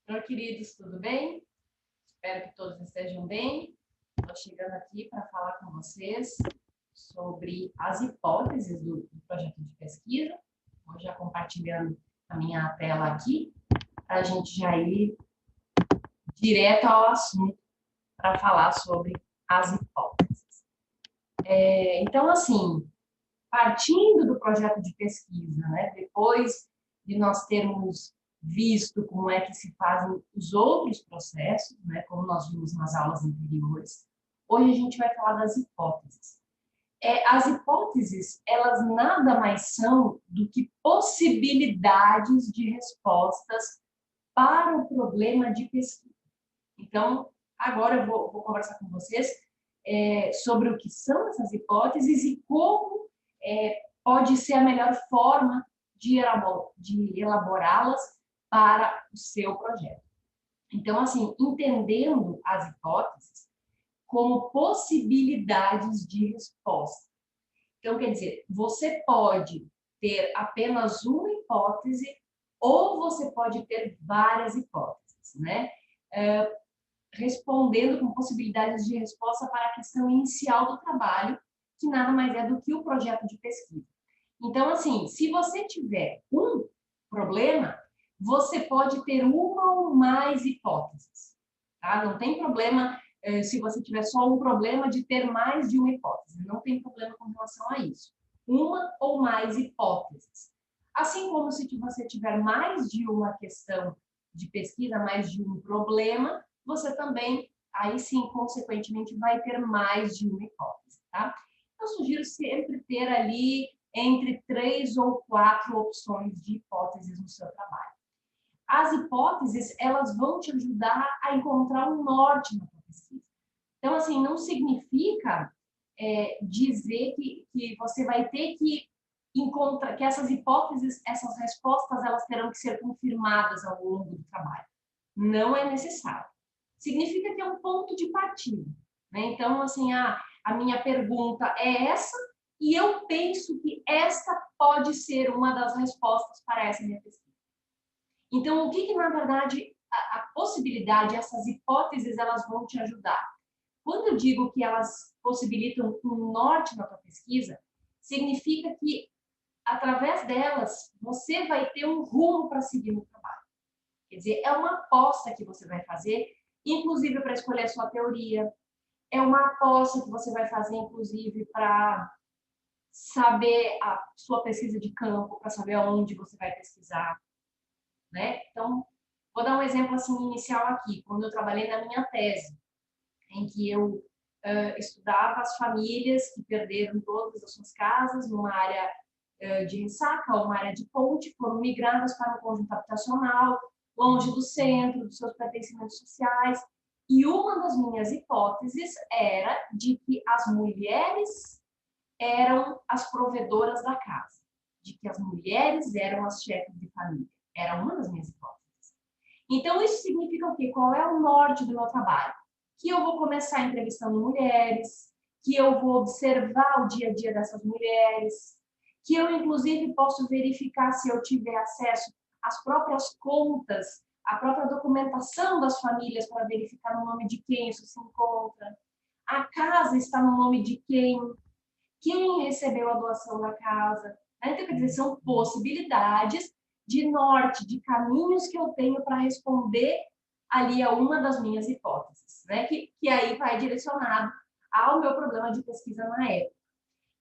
Oi, queridos, tudo bem? Espero que todos estejam bem. Estou chegando aqui para falar com vocês sobre as hipóteses do projeto de pesquisa. Vou já compartilhando a minha tela aqui, para a gente já ir direto ao assunto para falar sobre as hipóteses. Então, assim, partindo do projeto de pesquisa, né, depois de nós termos visto como é que se fazem os outros processos, né, como nós vimos nas aulas anteriores, hoje a gente vai falar das hipóteses. As hipóteses, elas nada mais são do que possibilidades de respostas para o problema de pesquisa. Então, agora eu vou conversar com vocês sobre o que são essas hipóteses e como pode ser a melhor forma de elaborá-las para o seu projeto. Então, assim, entendendo as hipóteses como possibilidades de resposta. Então, quer dizer, você pode ter apenas uma hipótese ou você pode ter várias hipóteses, né? Respondendo com possibilidades de resposta para a questão inicial do trabalho, que nada mais é do que o projeto de pesquisa. Então, assim, se você tiver um problema, você pode ter uma ou mais hipóteses, tá? Não tem problema se você tiver só um problema de ter mais de uma hipótese, não tem problema com relação a isso. Uma ou mais hipóteses. Assim como se você tiver mais de uma questão de pesquisa, mais de um problema, você também, aí sim, consequentemente, vai ter mais de uma hipótese, tá? Eu sugiro sempre ter ali entre 3 ou 4 opções de hipóteses no seu trabalho. As hipóteses, elas vão te ajudar a encontrar um norte na sua pesquisa. Então, assim, não significa dizer que você vai ter que encontrar, que essas hipóteses, essas respostas, elas terão que ser confirmadas ao longo do trabalho. Não é necessário. Significa que é um ponto de partida, né? Então, assim, a minha pergunta é essa, e eu penso que esta pode ser uma das respostas para essa minha pesquisa. Então, o que na verdade, a possibilidade, essas hipóteses, elas vão te ajudar? Quando eu digo que elas possibilitam um norte na tua pesquisa, significa que, através delas, você vai ter um rumo para seguir no trabalho. Quer dizer, é uma aposta que você vai fazer, inclusive para escolher a sua teoria, é uma aposta que você vai fazer, inclusive, para saber a sua pesquisa de campo, para saber aonde você vai pesquisar, né? Então, vou dar um exemplo assim inicial aqui, quando eu trabalhei na minha tese, em que eu estudava as famílias que perderam todas as suas casas numa área de ressaca ou uma área de ponte, foram migradas para um conjunto habitacional, longe do centro, dos seus pertencimentos sociais. E uma das minhas hipóteses era de que as mulheres eram as provedoras da casa, de que as mulheres eram as chefes de família. Era uma das minhas hipóteses. Então, isso significa o quê? Qual é o norte do meu trabalho? Que eu vou começar entrevistando mulheres, que eu vou observar o dia a dia dessas mulheres, que eu, inclusive, posso verificar, se eu tiver acesso às próprias contas, à própria documentação das famílias, para verificar no nome de quem isso se encontra. A casa está no nome de quem recebeu a doação da casa. Então, quer dizer, são possibilidades de norte, de caminhos que eu tenho para responder ali a uma das minhas hipóteses, né? Que aí vai direcionado ao meu problema de pesquisa na época.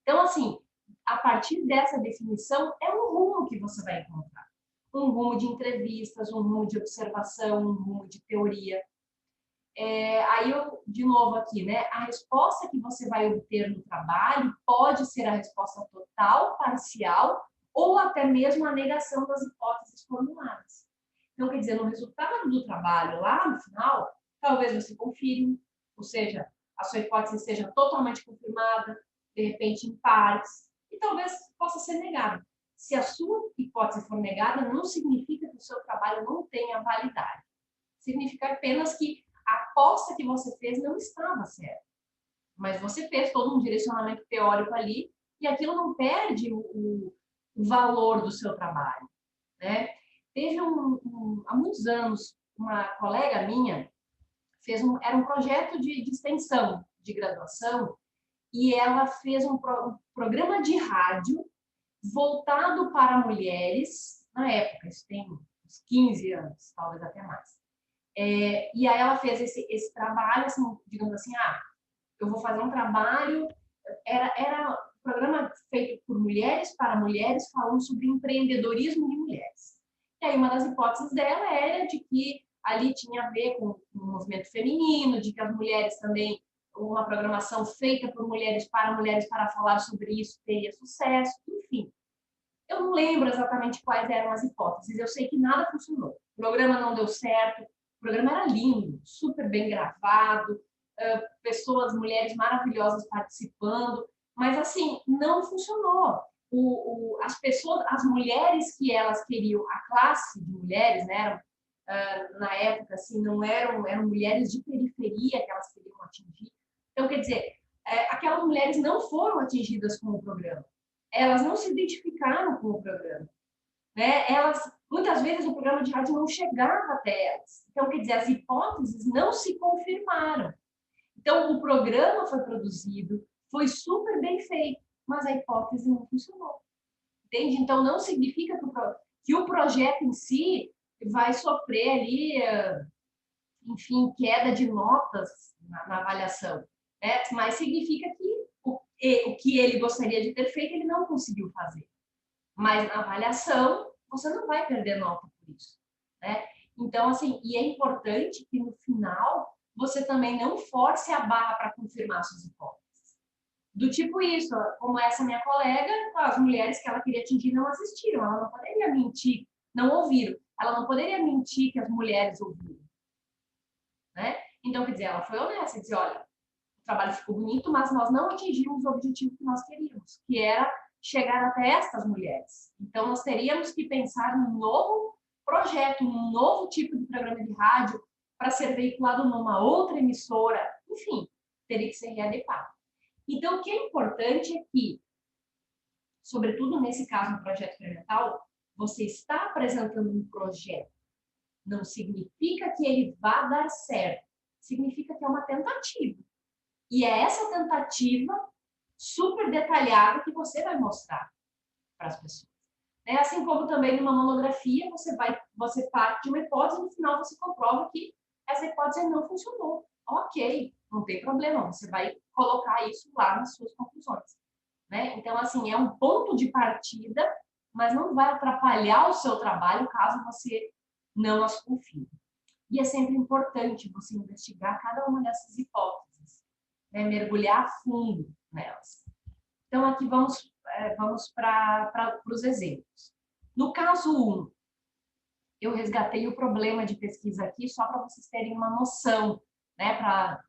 Então, assim, a partir dessa definição, é um rumo que você vai encontrar. Um rumo de entrevistas, um rumo de observação, um rumo de teoria. Aí eu, de novo aqui, né? A resposta que você vai obter no trabalho pode ser a resposta total, parcial, ou até mesmo a negação das hipóteses formuladas. Então, quer dizer, no resultado do trabalho, lá no final, talvez você confirme, ou seja, a sua hipótese seja totalmente confirmada, de repente em partes, e talvez possa ser negada. Se a sua hipótese for negada, não significa que o seu trabalho não tenha validade. Significa apenas que a aposta que você fez não estava certa. Mas você fez todo um direcionamento teórico ali e aquilo não perde o valor do seu trabalho, né? Teve há muitos anos uma colega minha era um projeto de extensão de graduação, e ela fez um programa de rádio voltado para mulheres, na época, isso tem uns 15 anos, talvez até mais. E aí ela fez esse trabalho, assim, digamos assim, eu vou fazer um trabalho, era um programa feito por mulheres, para mulheres, falando sobre empreendedorismo de mulheres. E aí uma das hipóteses dela era de que ali tinha a ver com o movimento feminino, de que as mulheres também, uma programação feita por mulheres para falar sobre isso teria sucesso, enfim. Eu não lembro exatamente quais eram as hipóteses, eu sei que nada funcionou. O programa não deu certo, o programa era lindo, super bem gravado, pessoas, mulheres maravilhosas participando, mas assim, não funcionou. As pessoas, as mulheres que elas queriam, a classe de mulheres, né, na época, assim, não eram mulheres de periferia que elas queriam atingir. Então, quer dizer, aquelas mulheres não foram atingidas com o programa. Elas não se identificaram com o programa. Né? Muitas vezes, o programa de rádio não chegava até elas. Então, quer dizer, as hipóteses não se confirmaram. Então, o programa foi produzido, foi super bem feito, mas a hipótese não funcionou. Entende? Então, não significa que o projeto em si vai sofrer ali, enfim, queda de notas na avaliação. Né? Mas significa que o que ele gostaria de ter feito, ele não conseguiu fazer. Mas na avaliação, você não vai perder nota por isso. Né? Então, assim, e é importante que no final você também não force a barra para confirmar suas hipóteses. Do tipo isso, como essa minha colega, as mulheres que ela queria atingir não assistiram, ela não poderia mentir, não ouviram, ela não poderia mentir que as mulheres ouviram. Né? Então, quer dizer, ela foi honesta, disse, olha, o trabalho ficou bonito, mas nós não atingimos o objetivo que nós queríamos, que era chegar até estas mulheres. Então, nós teríamos que pensar num novo projeto, num novo tipo de programa de rádio para ser veiculado numa outra emissora, enfim, teria que ser readequado. Então, o que é importante é que, sobretudo nesse caso, no projeto experimental, você está apresentando um projeto. Não significa que ele vá dar certo, significa que é uma tentativa. E é essa tentativa super detalhada que você vai mostrar para as pessoas. Assim como também numa monografia, você parte de uma hipótese e no final você comprova que essa hipótese não funcionou. Ok, não tem problema, você vai colocar isso lá nas suas conclusões. Né? Então, assim, é um ponto de partida, mas não vai atrapalhar o seu trabalho caso você não as confie. E é sempre importante você investigar cada uma dessas hipóteses, né? Mergulhar a fundo nelas. Então, aqui vamos para os exemplos. No caso 1, eu resgatei o problema de pesquisa aqui só para vocês terem uma noção, né? Para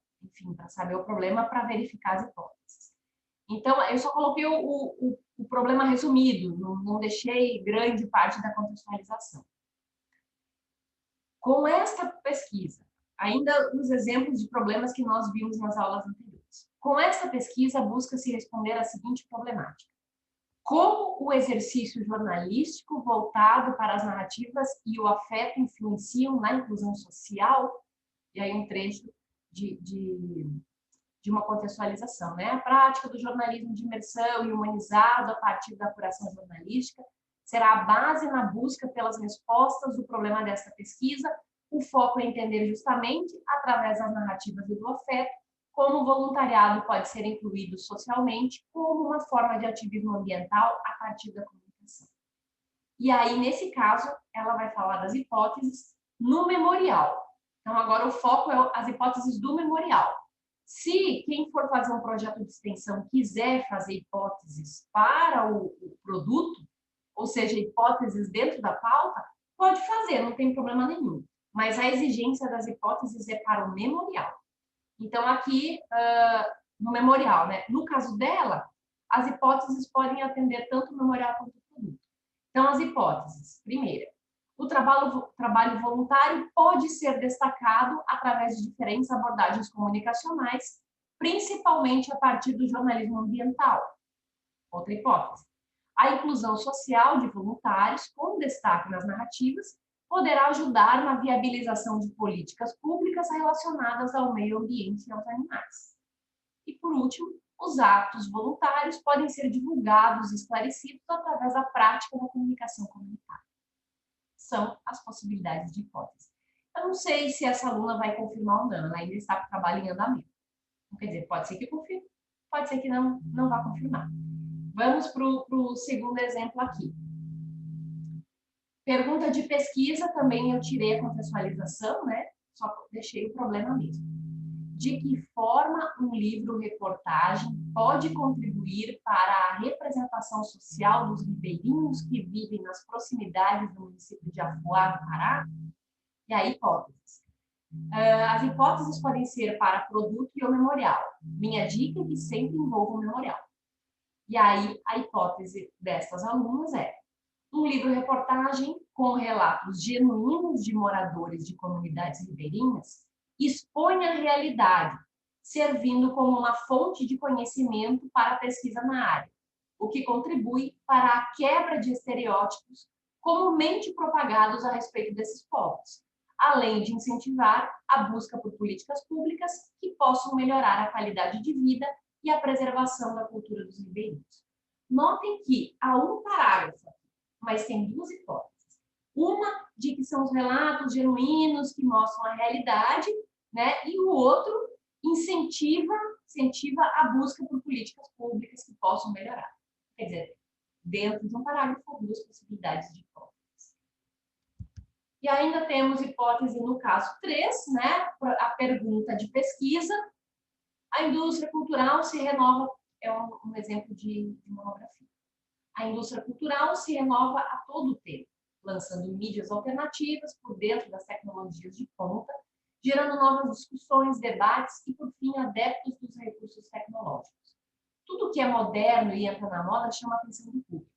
saber o problema, para verificar as hipóteses. Então, eu só coloquei o problema resumido, não deixei grande parte da contextualização. Com esta pesquisa, ainda nos exemplos de problemas que nós vimos nas aulas anteriores, com esta pesquisa busca-se responder à seguinte problemática: como o exercício jornalístico voltado para as narrativas e o afeto influenciam na inclusão social? E aí um trecho de uma contextualização, né? A prática do jornalismo de imersão e humanizado a partir da apuração jornalística será a base na busca pelas respostas do problema desta pesquisa. O foco é entender justamente, através das narrativas e do afeto, como o voluntariado pode ser incluído socialmente como uma forma de ativismo ambiental a partir da comunicação. E aí, nesse caso, ela vai falar das hipóteses no memorial. Então, agora o foco é as hipóteses do memorial. Se quem for fazer um projeto de extensão quiser fazer hipóteses para o produto, ou seja, hipóteses dentro da pauta, pode fazer, não tem problema nenhum. Mas a exigência das hipóteses é para o memorial. Então, aqui, no memorial, né? No caso dela, as hipóteses podem atender tanto o memorial quanto o produto. Então, as hipóteses. Primeira, o trabalho voluntário pode ser destacado através de diferentes abordagens comunicacionais, principalmente a partir do jornalismo ambiental. Outra hipótese. A inclusão social de voluntários, com destaque nas narrativas, poderá ajudar na viabilização de políticas públicas relacionadas ao meio ambiente e aos animais. E, por último, os atos voluntários podem ser divulgados e esclarecidos através da prática da comunicação comunitária. São as possibilidades de hipótese. Eu não sei se essa aluna vai confirmar ou não, ela ainda está com o trabalho em andamento. Quer dizer, pode ser que confirme, pode ser que não vá confirmar. Vamos para o segundo exemplo aqui. Pergunta de pesquisa, também eu tirei a contextualização, né? Só deixei o problema mesmo. De que forma um livro-reportagem pode contribuir para a representação social dos ribeirinhos que vivem nas proximidades do município de Afuá, no Pará? E aí, hipóteses. As hipóteses podem ser para produto e ou memorial. Minha dica é que sempre envolva o memorial. E aí, a hipótese destas alunas é um livro-reportagem com relatos genuínos de moradores de comunidades ribeirinhas expõe a realidade, servindo como uma fonte de conhecimento para a pesquisa na área, o que contribui para a quebra de estereótipos comumente propagados a respeito desses povos, além de incentivar a busca por políticas públicas que possam melhorar a qualidade de vida e a preservação da cultura dos ribeirinhos. Notem que há um parágrafo, mas tem duas hipóteses. Uma de que são os relatos genuínos que mostram a realidade, né? E o outro incentiva a busca por políticas públicas que possam melhorar. Quer dizer, dentro de um parágrafo, duas possibilidades de hipóteses. E ainda temos hipótese no caso 3, né? A pergunta de pesquisa. A indústria cultural se renova, é um exemplo de monografia. A indústria cultural se renova a todo tempo, lançando mídias alternativas por dentro das tecnologias de ponta, gerando novas discussões, debates e, por fim, adeptos dos recursos tecnológicos. Tudo que é moderno e entra na moda chama a atenção do público.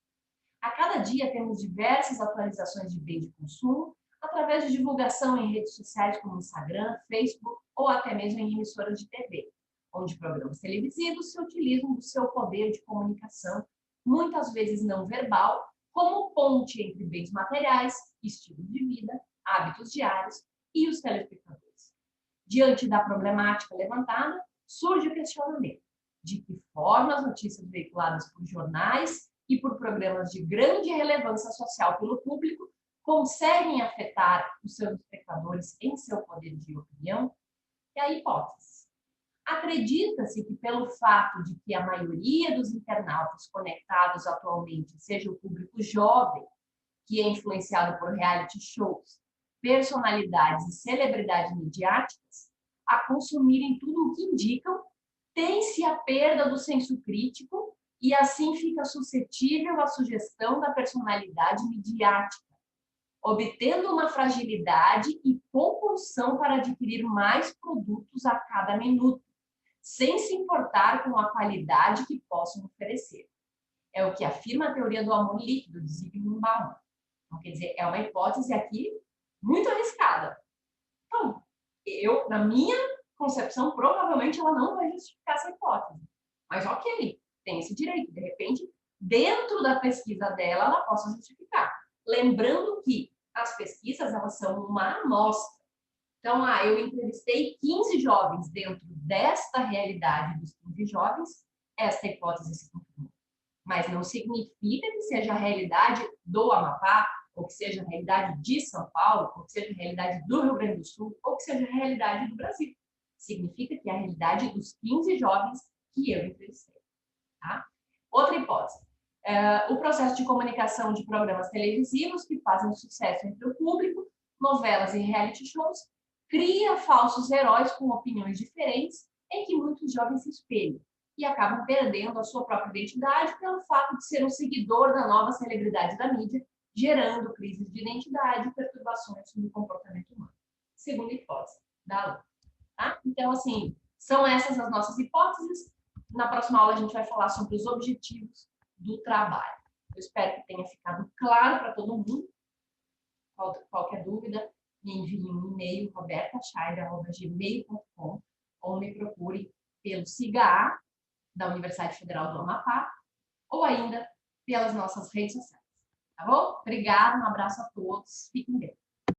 A cada dia temos diversas atualizações de bem de consumo, através de divulgação em redes sociais como Instagram, Facebook ou até mesmo em emissoras de TV, onde programas televisivos se utilizam do seu poder de comunicação, muitas vezes não verbal, como ponte entre bens materiais, estilos de vida, hábitos diários e os telespectadores. Diante da problemática levantada, surge o questionamento de que forma as notícias veiculadas por jornais e por programas de grande relevância social pelo público conseguem afetar os seus espectadores em seu poder de opinião? E a hipótese. Acredita-se que pelo fato de que a maioria dos internautas conectados atualmente seja o público jovem, que é influenciado por reality shows, personalidades e celebridades midiáticas, a consumirem tudo o que indicam, tem-se a perda do senso crítico e assim fica suscetível à sugestão da personalidade midiática, obtendo uma fragilidade e compulsão para adquirir mais produtos a cada minuto, sem se importar com a qualidade que possam oferecer. É o que afirma a teoria do amor líquido de Zygmunt Bauman. Então, quer dizer, é uma hipótese aqui muito arriscada. Então, na minha concepção, provavelmente ela não vai justificar essa hipótese. Mas ok, tem esse direito. De repente, dentro da pesquisa dela, ela possa justificar. Lembrando que as pesquisas, elas são uma amostra. Então, eu entrevistei 15 jovens dentro desta realidade dos 15 jovens, esta hipótese se confirmou. Mas não significa que seja a realidade do Amapá, ou que seja a realidade de São Paulo, ou que seja a realidade do Rio Grande do Sul, ou que seja a realidade do Brasil. Significa que é a realidade dos 15 jovens que eu entrevistei. Tá? Outra hipótese. O processo de comunicação de programas televisivos que fazem sucesso entre o público, novelas e reality shows, cria falsos heróis com opiniões diferentes em que muitos jovens se espelham e acabam perdendo a sua própria identidade pelo fato de ser um seguidor da nova celebridade da mídia, gerando crises de identidade e perturbações no comportamento humano. Segunda hipótese da aluna. Tá? Então, assim, são essas as nossas hipóteses. Na próxima aula a gente vai falar sobre os objetivos do trabalho. Eu espero que tenha ficado claro para todo mundo. Qualquer dúvida, me envie um e-mail, robertascheider@gmail.com, ou me procure pelo SIGA da Universidade Federal do Amapá, ou ainda pelas nossas redes sociais. Tá bom? Obrigada, um abraço a todos, fiquem bem.